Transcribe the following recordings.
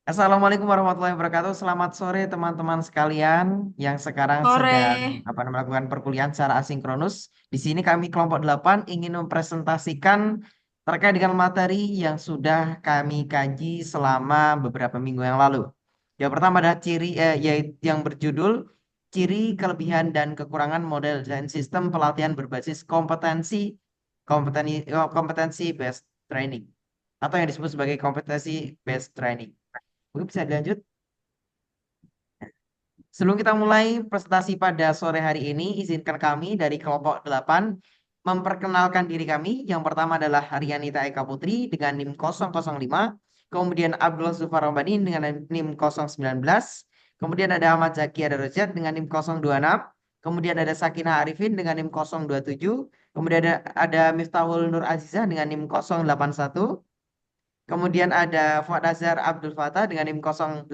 Assalamualaikum warahmatullahi wabarakatuh. Selamat sore teman-teman sekalian yang sekarang sedang Sore. melakukan perkuliahan secara asinkronus. Di sini kami kelompok 8 ingin mempresentasikan terkait dengan materi yang sudah kami kaji selama beberapa minggu yang lalu. Yang pertama adalah yaitu yang berjudul ciri, kelebihan dan kekurangan model dan sistem pelatihan berbasis kompetensi based training atau yang disebut sebagai kompetensi based training. Mungkin bisa dilanjut. Sebelum kita mulai presentasi pada sore hari ini, izinkan kami dari kelompok 8 memperkenalkan diri kami. Yang pertama adalah Rianita Eka Putri dengan NIM 005, kemudian Abdul Zufar Ramadhani dengan NIM 019, kemudian ada Ahmad Zaki Adarojat dengan NIM 026, kemudian ada Sakina Arifin dengan NIM 027, kemudian ada Miftahul Nur Azizah dengan NIM 081, kemudian ada Fuad Azhar Abdul Fattah dengan NIM 082.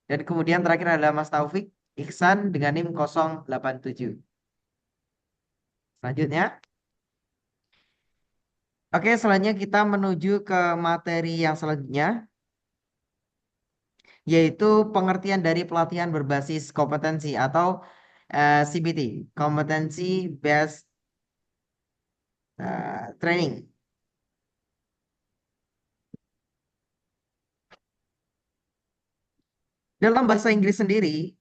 Dan kemudian terakhir adalah Mas Taufik Iksan dengan NIM 087. Selanjutnya. Oke, selanjutnya kita menuju ke materi yang selanjutnya, yaitu pengertian dari pelatihan berbasis kompetensi atau CBT, Competency Based Training. Dalam bahasa Inggris sendiri,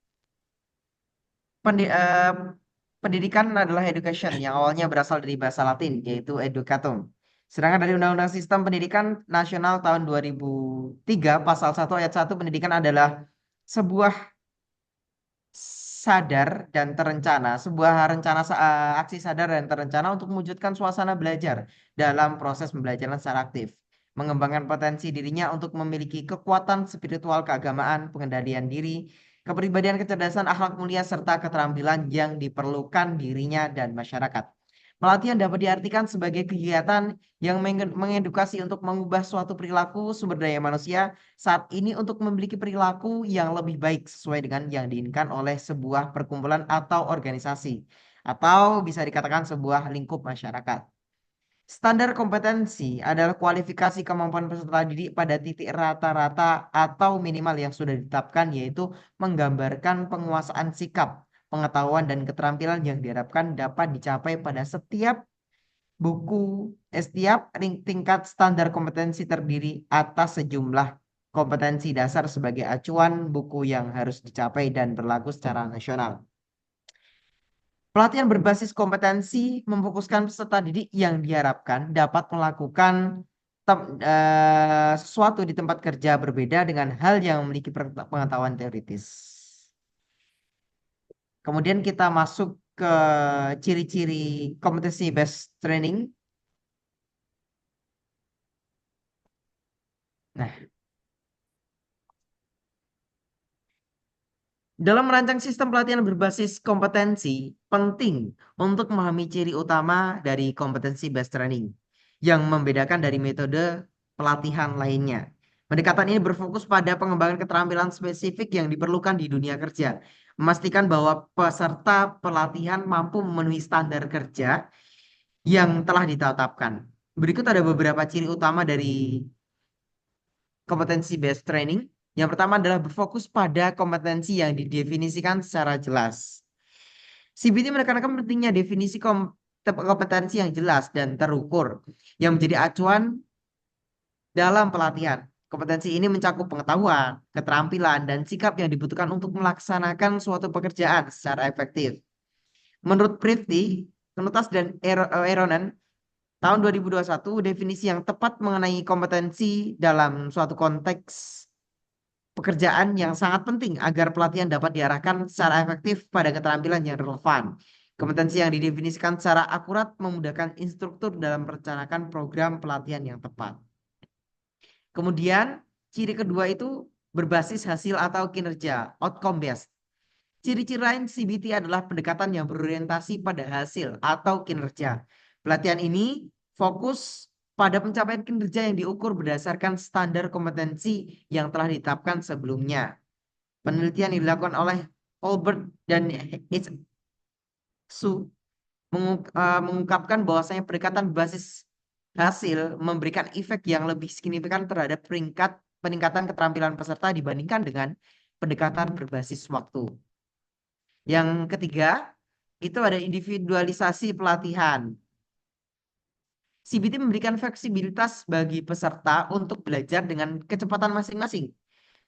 Pendi- eh, pendidikan adalah education yang awalnya berasal dari bahasa Latin yaitu educatum. Sedangkan dari Undang-Undang Sistem Pendidikan Nasional tahun 2003 pasal 1 ayat 1 pendidikan adalah sebuah sadar dan terencana, sebuah aksi sadar dan terencana untuk mewujudkan suasana belajar dalam proses pembelajaran secara aktif, mengembangkan potensi dirinya untuk memiliki kekuatan spiritual keagamaan, pengendalian diri, kepribadian, kecerdasan, akhlak mulia, serta keterampilan yang diperlukan dirinya dan masyarakat. Pelatihan dapat diartikan sebagai kegiatan yang mengedukasi untuk mengubah suatu perilaku sumber daya manusia saat ini untuk memiliki perilaku yang lebih baik sesuai dengan yang diinginkan oleh sebuah perkumpulan atau organisasi, atau bisa dikatakan sebuah lingkup masyarakat. Standar kompetensi adalah kualifikasi kemampuan peserta didik pada titik rata-rata atau minimal yang sudah ditetapkan, yaitu menggambarkan penguasaan sikap, pengetahuan, dan keterampilan yang diharapkan dapat dicapai pada setiap tingkat. Standar kompetensi terdiri atas sejumlah kompetensi dasar sebagai acuan buku yang harus dicapai dan berlaku secara nasional. Pelatihan berbasis kompetensi memfokuskan peserta didik yang diharapkan dapat melakukan sesuatu di tempat kerja berbeda dengan hal yang memiliki pengetahuan teoritis. Kemudian kita masuk ke ciri-ciri kompetensi based training. Nah, dalam merancang sistem pelatihan berbasis kompetensi, penting untuk memahami ciri utama dari kompetensi based training yang membedakan dari metode pelatihan lainnya. Pendekatan ini berfokus pada pengembangan keterampilan spesifik yang diperlukan di dunia kerja, memastikan bahwa peserta pelatihan mampu memenuhi standar kerja yang telah ditetapkan. Berikut ada beberapa ciri utama dari kompetensi based training. Yang pertama adalah berfokus pada kompetensi yang didefinisikan secara jelas. CBT menekankan pentingnya definisi kompetensi yang jelas dan terukur yang menjadi acuan dalam pelatihan. Kompetensi ini mencakup pengetahuan, keterampilan, dan sikap yang dibutuhkan untuk melaksanakan suatu pekerjaan secara efektif. Menurut Prifty, Penutas dan Eronen, tahun 2021, definisi yang tepat mengenai kompetensi dalam suatu konteks pekerjaan yang sangat penting agar pelatihan dapat diarahkan secara efektif pada keterampilan yang relevan. Kompetensi yang didefinisikan secara akurat memudahkan instruktur dalam merencanakan program pelatihan yang tepat. Kemudian, ciri kedua itu berbasis hasil atau kinerja, outcome based. Ciri-ciri lain CBT adalah pendekatan yang berorientasi pada hasil atau kinerja. Pelatihan ini fokus pada pencapaian kinerja yang diukur berdasarkan standar kompetensi yang telah ditetapkan sebelumnya. Penelitian yang dilakukan oleh Holbert dan Su mengungkapkan bahwasanya pendekatan berbasis hasil memberikan efek yang lebih signifikan terhadap peringkat peningkatan keterampilan peserta dibandingkan dengan pendekatan berbasis waktu. Yang ketiga, itu ada individualisasi pelatihan. CBT memberikan fleksibilitas bagi peserta untuk belajar dengan kecepatan masing-masing.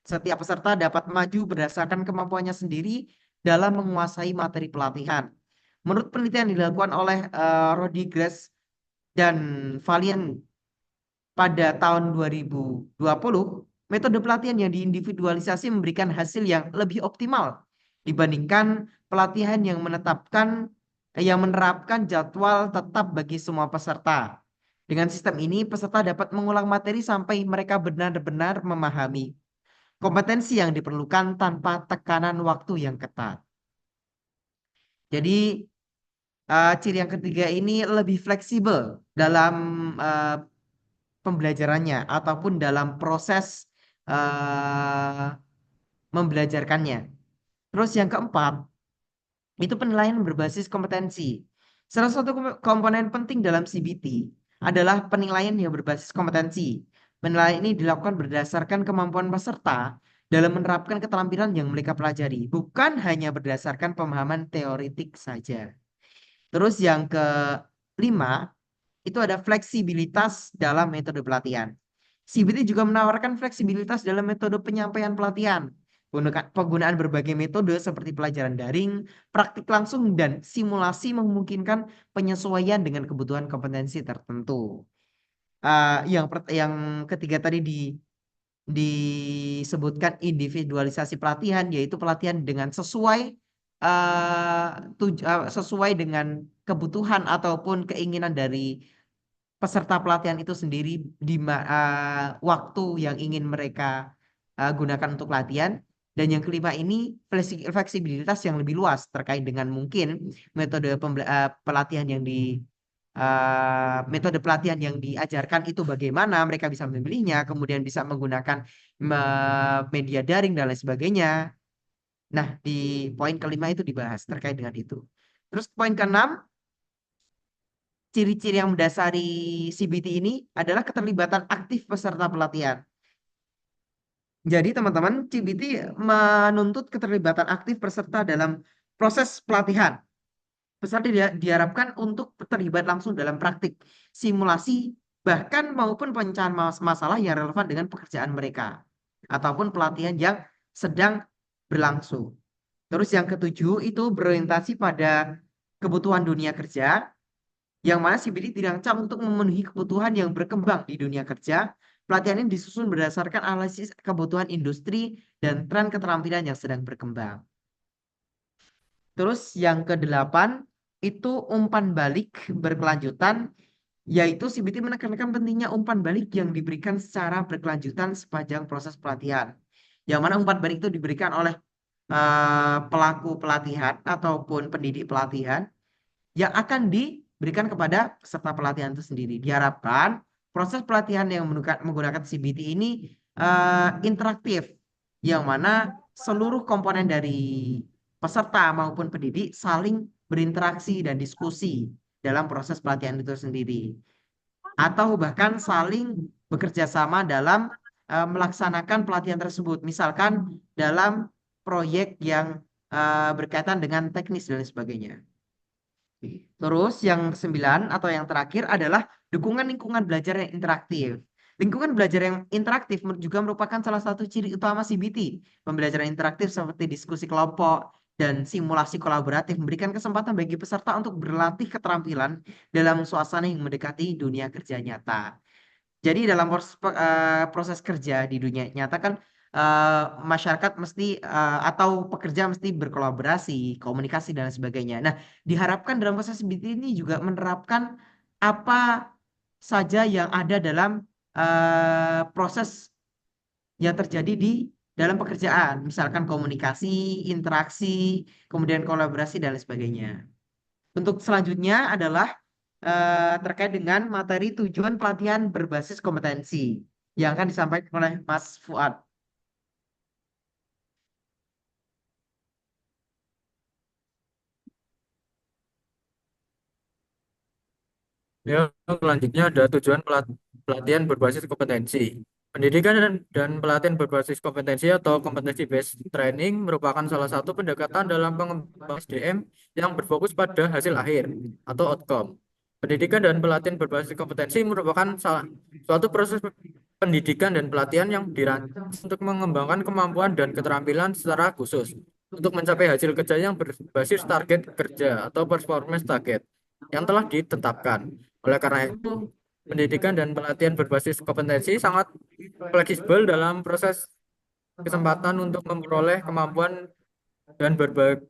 Setiap peserta dapat maju berdasarkan kemampuannya sendiri dalam menguasai materi pelatihan. Menurut penelitian dilakukan oleh Rodriguez dan Valiant pada tahun 2020, metode pelatihan yang diindividualisasi memberikan hasil yang lebih optimal dibandingkan pelatihan yang menerapkan jadwal tetap bagi semua peserta. Dengan sistem ini, peserta dapat mengulang materi sampai mereka benar-benar memahami kompetensi yang diperlukan tanpa tekanan waktu yang ketat. Jadi, ciri yang ketiga ini lebih fleksibel dalam eh, pembelajarannya ataupun dalam proses eh, membelajarkannya. Terus yang keempat, itu penilaian berbasis kompetensi. Salah satu komponen penting dalam CBT adalah penilaian yang berbasis kompetensi. Penilaian ini dilakukan berdasarkan kemampuan peserta dalam menerapkan keterampilan yang mereka pelajari, bukan hanya berdasarkan pemahaman teoretik saja. Terus yang kelima, itu ada fleksibilitas dalam metode pelatihan. CBT juga menawarkan fleksibilitas dalam metode penyampaian pelatihan. Penggunaan berbagai metode seperti pelajaran daring, praktik langsung, dan simulasi memungkinkan penyesuaian dengan kebutuhan kompetensi tertentu. Yang ketiga tadi disebutkan individualisasi pelatihan, yaitu pelatihan dengan sesuai dengan kebutuhan ataupun keinginan dari peserta pelatihan itu sendiri waktu yang ingin mereka gunakan untuk latihan. Dan yang kelima ini fleksibilitas yang lebih luas terkait dengan mungkin pelatihan yang metode pelatihan yang diajarkan itu bagaimana mereka bisa memilihnya, kemudian bisa menggunakan media daring dan lain sebagainya. Nah, di poin kelima itu dibahas terkait dengan itu. Terus poin keenam, ciri-ciri yang mendasari CBT ini adalah keterlibatan aktif peserta pelatihan. Jadi teman-teman, CBT menuntut keterlibatan aktif peserta dalam proses pelatihan. Peserta diharapkan untuk terlibat langsung dalam praktik, simulasi, bahkan maupun pemecahan masalah yang relevan dengan pekerjaan mereka, ataupun pelatihan yang sedang berlangsung. Terus yang ketujuh itu berorientasi pada kebutuhan dunia kerja, yang mana CBD dirancang untuk memenuhi kebutuhan yang berkembang di dunia kerja. Pelatihan ini disusun berdasarkan analisis kebutuhan industri dan tren keterampilan yang sedang berkembang. Terus yang kedelapan itu umpan balik berkelanjutan, yaitu CBT menekankan pentingnya umpan balik yang diberikan secara berkelanjutan sepanjang proses pelatihan. Yang mana umpan balik itu diberikan oleh pelaku pelatihan ataupun pendidik pelatihan yang akan diberikan kepada peserta pelatihan itu sendiri. Diharapkan proses pelatihan yang menggunakan CBT ini interaktif, yang mana seluruh komponen dari peserta maupun pendidik saling berinteraksi dan diskusi dalam proses pelatihan itu sendiri, atau bahkan saling bekerja sama dalam melaksanakan pelatihan tersebut, misalkan dalam proyek yang berkaitan dengan teknis dan sebagainya. Terus yang kesembilan atau yang terakhir adalah dukungan lingkungan belajar yang interaktif. Lingkungan belajar yang interaktif juga merupakan salah satu ciri utama CBT. Pembelajaran interaktif seperti diskusi kelompok dan simulasi kolaboratif memberikan kesempatan bagi peserta untuk berlatih keterampilan dalam suasana yang mendekati dunia kerja nyata. Jadi dalam proses kerja di dunia nyata kan masyarakat mesti atau pekerja mesti berkolaborasi, komunikasi dan sebagainya. Nah, diharapkan dalam proses BT ini juga menerapkan apa saja yang ada dalam proses yang terjadi di dalam pekerjaan, misalkan komunikasi, interaksi, kemudian kolaborasi dan lain sebagainya. Untuk selanjutnya adalah terkait dengan materi tujuan pelatihan berbasis kompetensi yang akan disampaikan oleh Mas Fuad. Ya, selanjutnya ada tujuan pelatihan berbasis kompetensi. Pendidikan dan pelatihan berbasis kompetensi atau competency based training merupakan salah satu pendekatan dalam pengembangan SDM yang berfokus pada hasil akhir atau outcome. Pendidikan dan pelatihan berbasis kompetensi merupakan suatu proses pendidikan dan pelatihan yang dirancang untuk mengembangkan kemampuan dan keterampilan secara khusus untuk mencapai hasil kerja yang berbasis target kerja atau performance target yang telah ditetapkan. Oleh karena itu, pendidikan dan pelatihan berbasis kompetensi sangat fleksibel dalam proses kesempatan untuk memperoleh kemampuan dan berbagai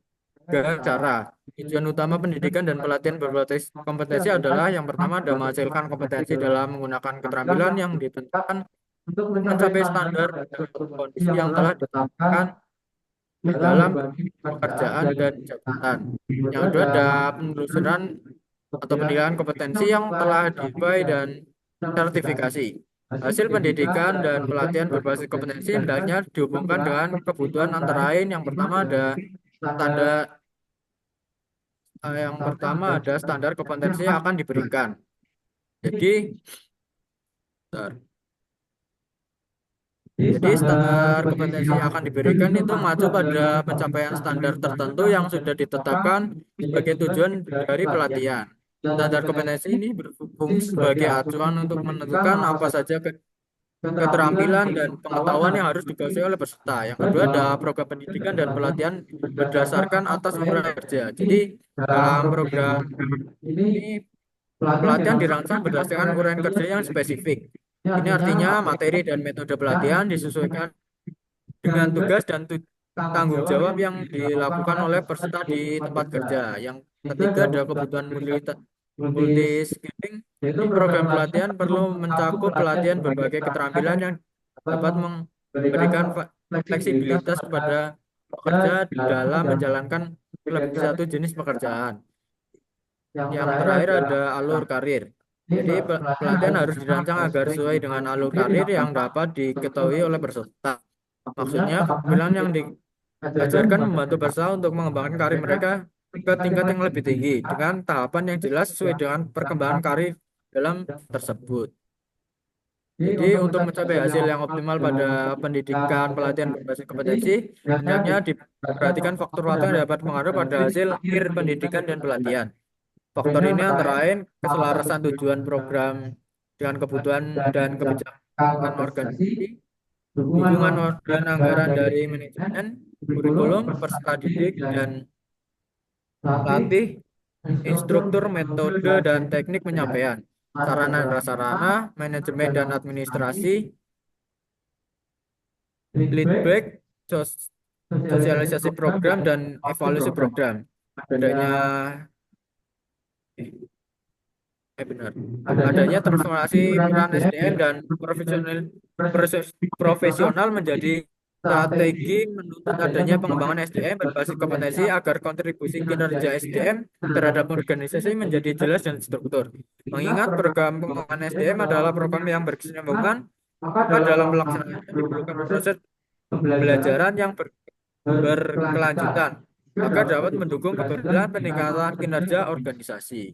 cara. Tujuan utama pendidikan dan pelatihan berbasis kompetensi adalah yang pertama adalah menghasilkan kompetensi dalam menggunakan keterampilan yang ditentukan untuk mencapai standar dan kondisi yang telah ditetapkan dalam pekerjaan dan jabatan. Yang kedua ada penelusuran atau penilaian kompetensi yang telah dicapai dan sertifikasi. Hasil pendidikan dan pelatihan berbasis kompetensi hendaknya dihubungkan dengan kebutuhan antara lain. Standar yang pertama ada standar kompetensi yang akan diberikan. Jadi, bentar. Jadi standar kompetensi yang akan diberikan itu mengacu pada pencapaian standar tertentu yang sudah ditetapkan sebagai tujuan dari pelatihan. Standar kompetensi ini berfungsi sebagai acuan untuk menentukan apa saja keterampilan dan pengetahuan yang harus dikuasai oleh peserta. Yang kedua ada program pendidikan dan pelatihan berdasarkan atas uraian kerja. Jadi dalam program ini pelatihan dirancang berdasarkan uraian kerja yang spesifik. Ini artinya materi dan metode pelatihan disesuaikan dengan tugas dan tanggung jawab yang dilakukan oleh peserta di tempat kerja. Yang ketiga ada kebutuhan multi skilling. Jadi program pelatihan perlu mencakup pelatihan berbagai keterampilan yang dapat memberikan fleksibilitas kepada pekerja dalam menjalankan lebih satu jenis pekerjaan. Yang terakhir ada alur karir. Jadi pelatihan harus dirancang agar sesuai dengan alur karir yang dapat diketahui oleh peserta. Maksudnya, keterampilan yang diajarkan membantu peserta untuk mengembangkan karir mereka ke tingkat yang lebih tinggi dengan tahapan yang jelas sesuai dengan perkembangan karir dalam tersebut. Jadi, untuk mencapai hasil yang optimal pada pendidikan pelatihan berbasis kompetensi, hendaknya diperhatikan faktor-faktor yang dapat mengaruh pada hasil akhir pendidikan dan pelatihan. Faktor ini antara lain keselarasan tujuan program dengan kebutuhan dan kebijakan organisasi, dukungan dan anggaran dari manajemen, kurikulum, peserta didik, dan latih, instruktur, metode, dan teknik penyampaian, sarana dan prasarana, manajemen dan administrasi, leadback, sosialisasi program, dan evaluasi program. Adanya benar. Adanya transformasi peran SDM dan profesional menjadi strategi menuntut adanya pengembangan SDM berbasis kompetensi agar kontribusi kinerja SDM terhadap organisasi menjadi jelas dan struktur. Mengingat program pengembangan SDM adalah program yang berkesinambungan, maka dalam pelaksanaan diperlukan proses pembelajaran yang berkelanjutan agar dapat mendukung keberhasilan peningkatan kinerja organisasi.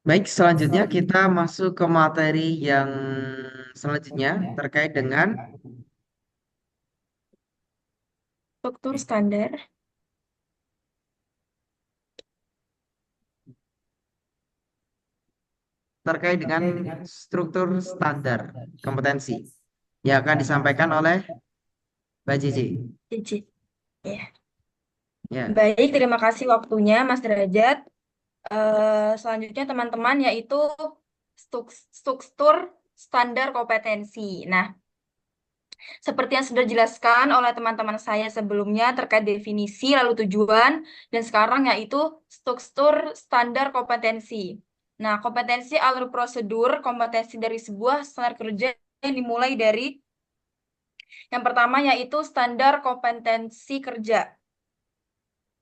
Baik, selanjutnya kita masuk ke materi yang selanjutnya terkait dengan Struktur standar. struktur standar kompetensi yang akan disampaikan oleh Mbak Cici. Cici. Ya. Ya, Baik, terima kasih waktunya Mas Derajat. Selanjutnya teman-teman yaitu struktur standar kompetensi. Nah, seperti yang sudah dijelaskan oleh teman-teman saya sebelumnya terkait definisi lalu tujuan dan sekarang yaitu struktur standar kompetensi. Nah, kompetensi alur prosedur kompetensi dari sebuah standar kerja yang dimulai dari yang pertama yaitu standar kompetensi kerja,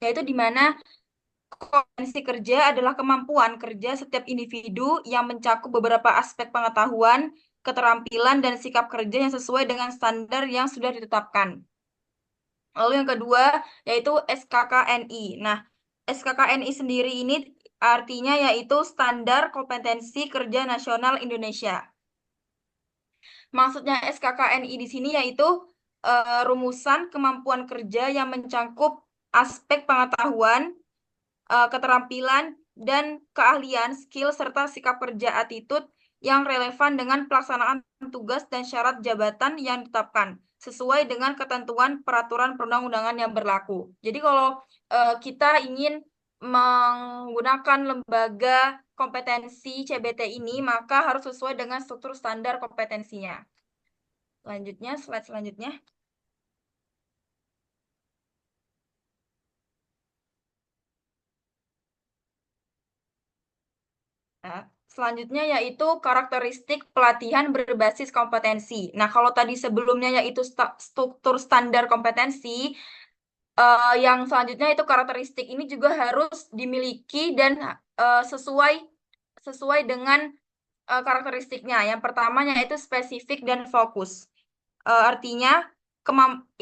yaitu di mana kompetensi kerja adalah kemampuan kerja setiap individu yang mencakup beberapa aspek pengetahuan, keterampilan, dan sikap kerja yang sesuai dengan standar yang sudah ditetapkan. Lalu yang kedua yaitu SKKNI. Nah, SKKNI sendiri ini Artinya yaitu Standar Kompetensi Kerja Nasional Indonesia. Maksudnya SKKNI di sini yaitu rumusan kemampuan kerja yang mencakup aspek pengetahuan, keterampilan, dan keahlian, skill, serta sikap kerja attitude yang relevan dengan pelaksanaan tugas dan syarat jabatan yang ditetapkan sesuai dengan ketentuan peraturan perundang-undangan yang berlaku. Jadi kalau kita ingin menggunakan lembaga kompetensi CBT ini, maka harus sesuai dengan struktur standar kompetensinya. Selanjutnya, slide selanjutnya. Nah, selanjutnya yaitu karakteristik pelatihan berbasis kompetensi. Nah, kalau tadi sebelumnya yaitu struktur standar kompetensi, yang selanjutnya itu karakteristik ini juga harus dimiliki dan sesuai dengan karakteristiknya. Yang pertama yaitu spesifik dan fokus. Artinya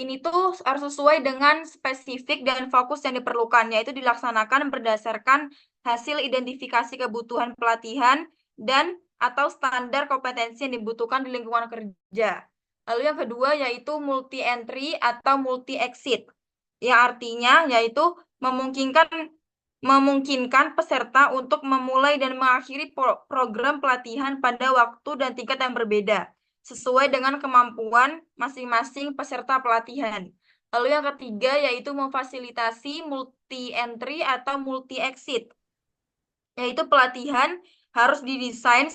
ini tuh harus sesuai dengan spesifik dan fokus yang diperlukan, yaitu dilaksanakan berdasarkan hasil identifikasi kebutuhan pelatihan dan atau standar kompetensi yang dibutuhkan di lingkungan kerja. Lalu yang kedua yaitu multi entry atau multi exit, yang artinya yaitu memungkinkan peserta untuk memulai dan mengakhiri program pelatihan pada waktu dan tingkat yang berbeda sesuai dengan kemampuan masing-masing peserta pelatihan. Lalu yang ketiga yaitu memfasilitasi multi entry atau multi exit, yaitu pelatihan harus didesain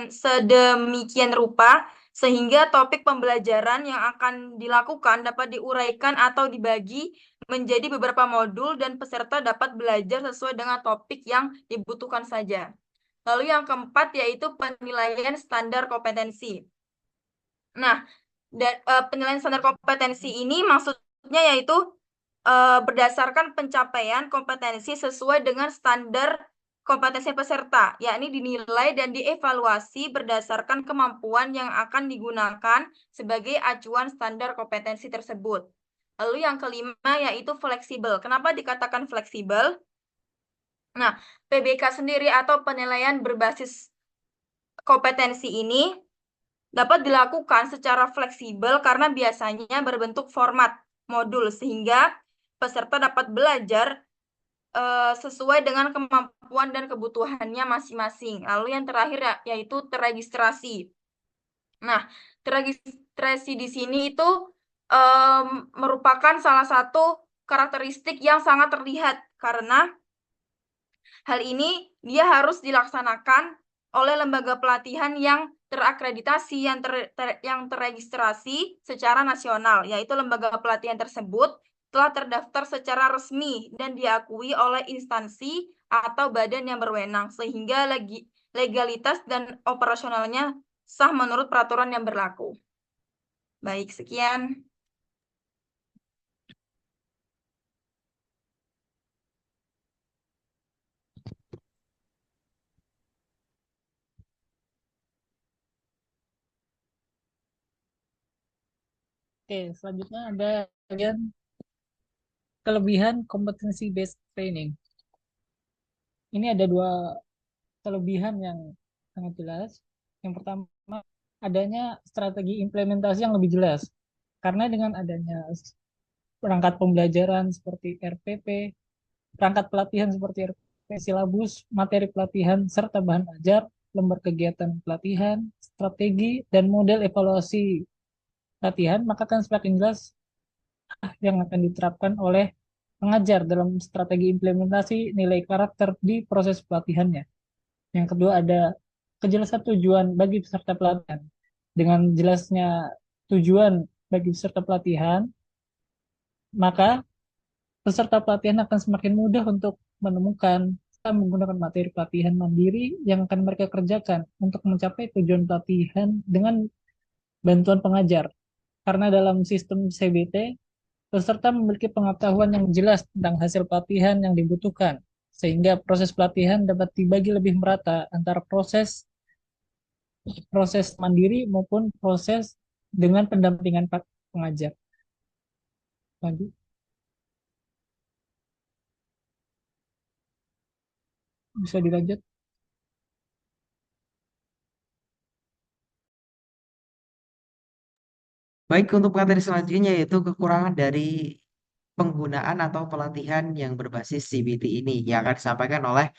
sedemikian rupa sehingga topik pembelajaran yang akan dilakukan dapat diuraikan atau dibagi menjadi beberapa modul dan peserta dapat belajar sesuai dengan topik yang dibutuhkan saja. Lalu yang keempat yaitu penilaian standar kompetensi. Nah, penilaian standar kompetensi ini maksudnya yaitu berdasarkan pencapaian kompetensi sesuai dengan standar kompetensi peserta, yakni dinilai dan dievaluasi berdasarkan kemampuan yang akan digunakan sebagai acuan standar kompetensi tersebut. Lalu yang kelima yaitu fleksibel. Kenapa dikatakan fleksibel? Nah, PBK sendiri atau penilaian berbasis kompetensi ini dapat dilakukan secara fleksibel karena biasanya berbentuk format modul sehingga peserta dapat belajar sesuai dengan kemampuan dan kebutuhannya masing-masing. Lalu yang terakhir yaitu terregistrasi. Nah, terregistrasi di sini itu merupakan salah satu karakteristik yang sangat terlihat karena hal ini dia harus dilaksanakan oleh lembaga pelatihan yang terakreditasi, yang terregistrasi secara nasional, yaitu lembaga pelatihan tersebut telah terdaftar secara resmi dan diakui oleh instansi atau badan yang berwenang, sehingga legalitas dan operasionalnya sah menurut peraturan yang berlaku. Baik, sekian. Oke, selanjutnya ada bagian kelebihan kompetensi based training. Ini ada dua kelebihan yang sangat jelas. Yang pertama, adanya strategi implementasi yang lebih jelas. Karena dengan adanya perangkat pembelajaran seperti RPP, perangkat pelatihan seperti RPP, silabus, materi pelatihan, serta bahan ajar, lembar kegiatan pelatihan, strategi, dan model evaluasi latihan, maka akan semakin jelas yang akan diterapkan oleh pengajar dalam strategi implementasi nilai karakter di proses pelatihannya. Yang kedua ada kejelasan tujuan bagi peserta pelatihan. Dengan jelasnya tujuan bagi peserta pelatihan, maka peserta pelatihan akan semakin mudah untuk menemukan dan menggunakan materi pelatihan mandiri yang akan mereka kerjakan untuk mencapai tujuan pelatihan dengan bantuan pengajar. Karena dalam sistem CBT, peserta memiliki pengetahuan yang jelas tentang hasil pelatihan yang dibutuhkan, sehingga proses pelatihan dapat dibagi lebih merata antara proses mandiri maupun proses dengan pendampingan pengajar. Lanjut. bisa dilanjut. Baik, untuk materi selanjutnya yaitu kekurangan dari penggunaan atau pelatihan yang berbasis CBT ini yang akan disampaikan oleh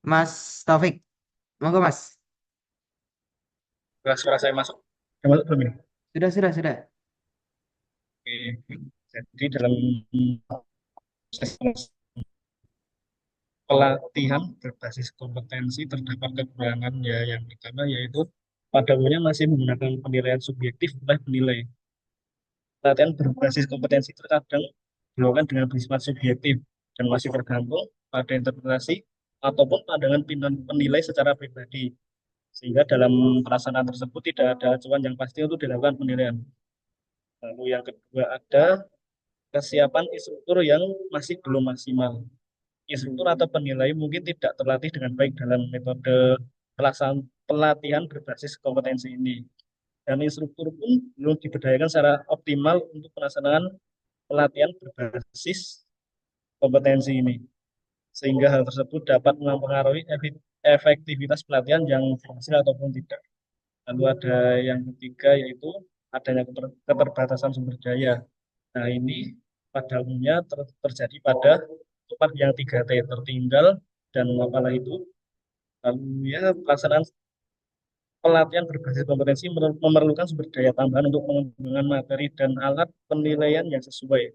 Mas Taufik. Monggo Mas. Suara saya masuk. Sudah masuk belum ini? Sudah. Oke. Jadi dalam proses pelatihan berbasis kompetensi terdapat kekurangan ya. Yang pertama yaitu pada umumnya masih menggunakan penilaian subjektif oleh penilai. Pelatihan berbasis kompetensi terkadang dilakukan dengan bersifat subjektif dan masih tergantung pada interpretasi ataupun pandangan penilai secara pribadi. Sehingga dalam pelaksanaan tersebut tidak ada acuan yang pasti untuk dilakukan penilaian. Lalu yang kedua ada kesiapan instruktur yang masih belum maksimal. Instruktur atau penilai mungkin tidak terlatih dengan baik dalam metode pelatihan berbasis kompetensi ini. Dan instruktur pun belum diberdayakan secara optimal untuk pelaksanaan pelatihan berbasis kompetensi ini. Sehingga hal tersebut dapat mempengaruhi efektivitas pelatihan yang berhasil ataupun tidak. Lalu ada yang ketiga yaitu adanya keterbatasan sumber daya. Nah, ini pada umumnya terjadi pada tempat yang 3T, tertinggal dan apalah itu. Lalu ya pelaksanaan pelatihan berbasis kompetensi memerlukan sumber daya tambahan untuk pengembangan materi dan alat penilaian yang sesuai.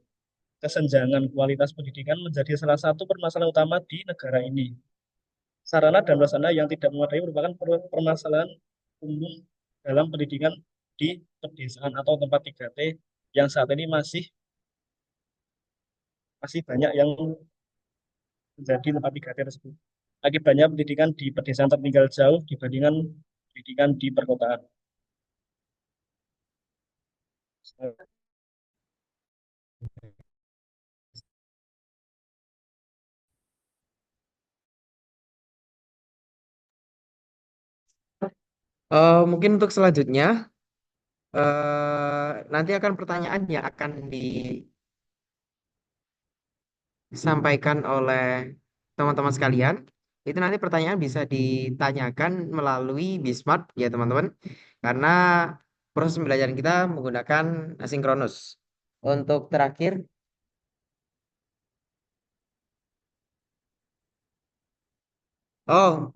Kesenjangan kualitas pendidikan menjadi salah satu permasalahan utama di negara ini. Sarana dan prasarana yang tidak memadai merupakan permasalahan umum dalam pendidikan di pedesaan atau tempat 3T yang saat ini masih banyak yang menjadi tempat 3T tersebut. Akibatnya pendidikan di pedesaan tertinggal jauh dibandingkan pendidikan di perkotaan. Mungkin untuk selanjutnya nanti akan pertanyaan yang akan disampaikan oleh teman-teman sekalian. Itu nanti pertanyaan bisa ditanyakan melalui Bismart ya teman-teman. Karena proses pembelajaran kita menggunakan asinkronus. Untuk terakhir,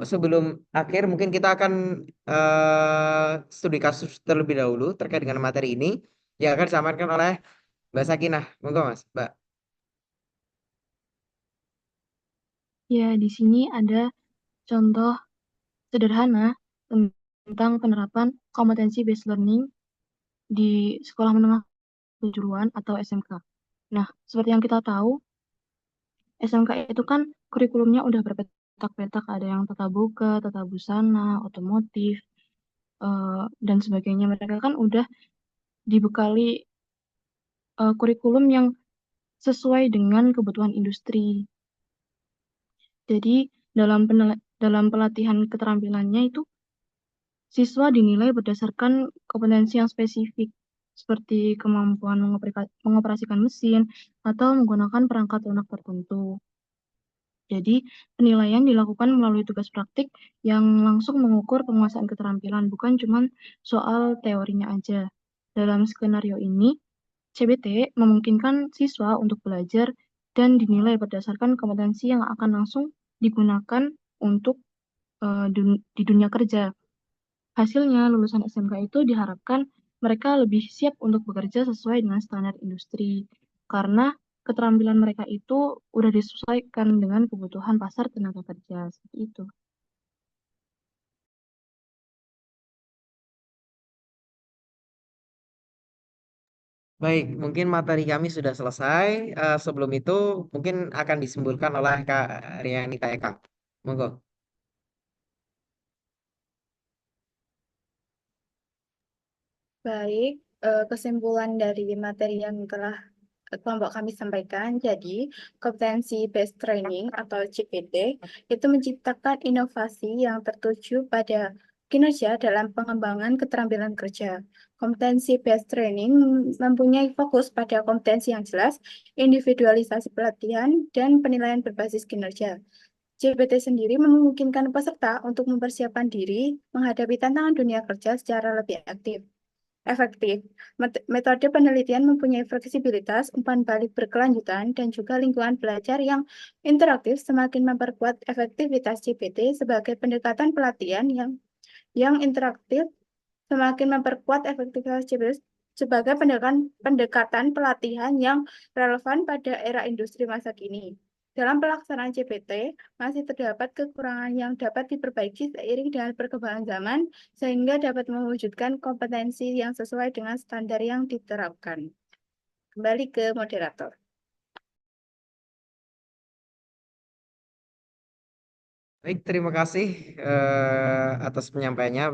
sebelum akhir mungkin kita akan studi kasus terlebih dahulu terkait dengan materi ini yang akan disampaikan oleh Mbak Sakinah. Monggo Mas, Mbak. Ya, di sini ada contoh sederhana tentang penerapan kompetensi based learning di sekolah menengah kejuruan atau SMK. Nah, seperti yang kita tahu, SMK itu kan kurikulumnya udah berpetak-petak, ada yang tata boga, tata busana, otomotif, dan sebagainya. Mereka kan udah dibekali kurikulum yang sesuai dengan kebutuhan industri. Jadi, dalam pelatihan keterampilannya itu, siswa dinilai berdasarkan kompetensi yang spesifik, seperti kemampuan mengoperasikan mesin atau menggunakan perangkat lunak tertentu. Jadi, penilaian dilakukan melalui tugas praktik yang langsung mengukur penguasaan keterampilan, bukan cuma soal teorinya aja. Dalam skenario ini, CBT memungkinkan siswa untuk belajar dan dinilai berdasarkan kompetensi yang akan langsung digunakan untuk di dunia kerja. Hasilnya, lulusan SMK itu diharapkan mereka lebih siap untuk bekerja sesuai dengan standar industri, karena keterampilan mereka itu udah disesuaikan dengan kebutuhan pasar tenaga kerja, seperti itu. Baik, mungkin materi kami sudah selesai. Sebelum itu mungkin akan disimpulkan oleh Kak Rianita Eka. Monggo. Baik, kesimpulan dari materi yang telah kelompok kami sampaikan. Jadi, kompetensi based training atau CPT itu menciptakan inovasi yang tertuju pada kinerja dalam pengembangan keterampilan kerja. Kompetensi based training mempunyai fokus pada kompetensi yang jelas, individualisasi pelatihan, dan penilaian berbasis kinerja. CPT sendiri memungkinkan peserta untuk mempersiapkan diri menghadapi tantangan dunia kerja secara lebih efektif. Metode penelitian mempunyai fleksibilitas, umpan balik berkelanjutan, dan juga lingkungan belajar yang interaktif semakin memperkuat efektivitas CPT sebagai pendekatan pelatihan yang interaktif semakin memperkuat efektivitas CPT sebagai pendekatan pelatihan yang relevan pada era industri masa kini. Dalam pelaksanaan CPT, masih terdapat kekurangan yang dapat diperbaiki seiring dengan perkembangan zaman, sehingga dapat mewujudkan kompetensi yang sesuai dengan standar yang diterapkan. Kembali ke moderator. Baik, terima kasih atas penyampaiannya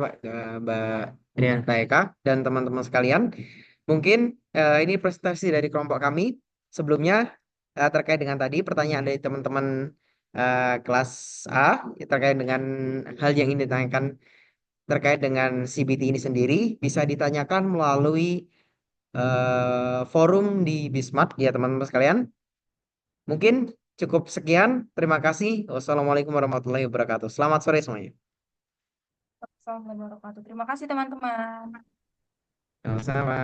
Mbak Rian Eka dan teman-teman sekalian. Mungkin ini presentasi dari kelompok kami. Sebelumnya terkait dengan tadi pertanyaan dari teman-teman kelas A terkait dengan hal yang ini ditanyakan terkait dengan CBT ini sendiri bisa ditanyakan melalui forum di Bismart ya teman-teman sekalian. Mungkin cukup sekian. Terima kasih. Wassalamualaikum warahmatullahi wabarakatuh. Selamat sore semuanya. Assalamualaikum warahmatullahi wabarakatuh. Terima kasih teman-teman. Sama-sama.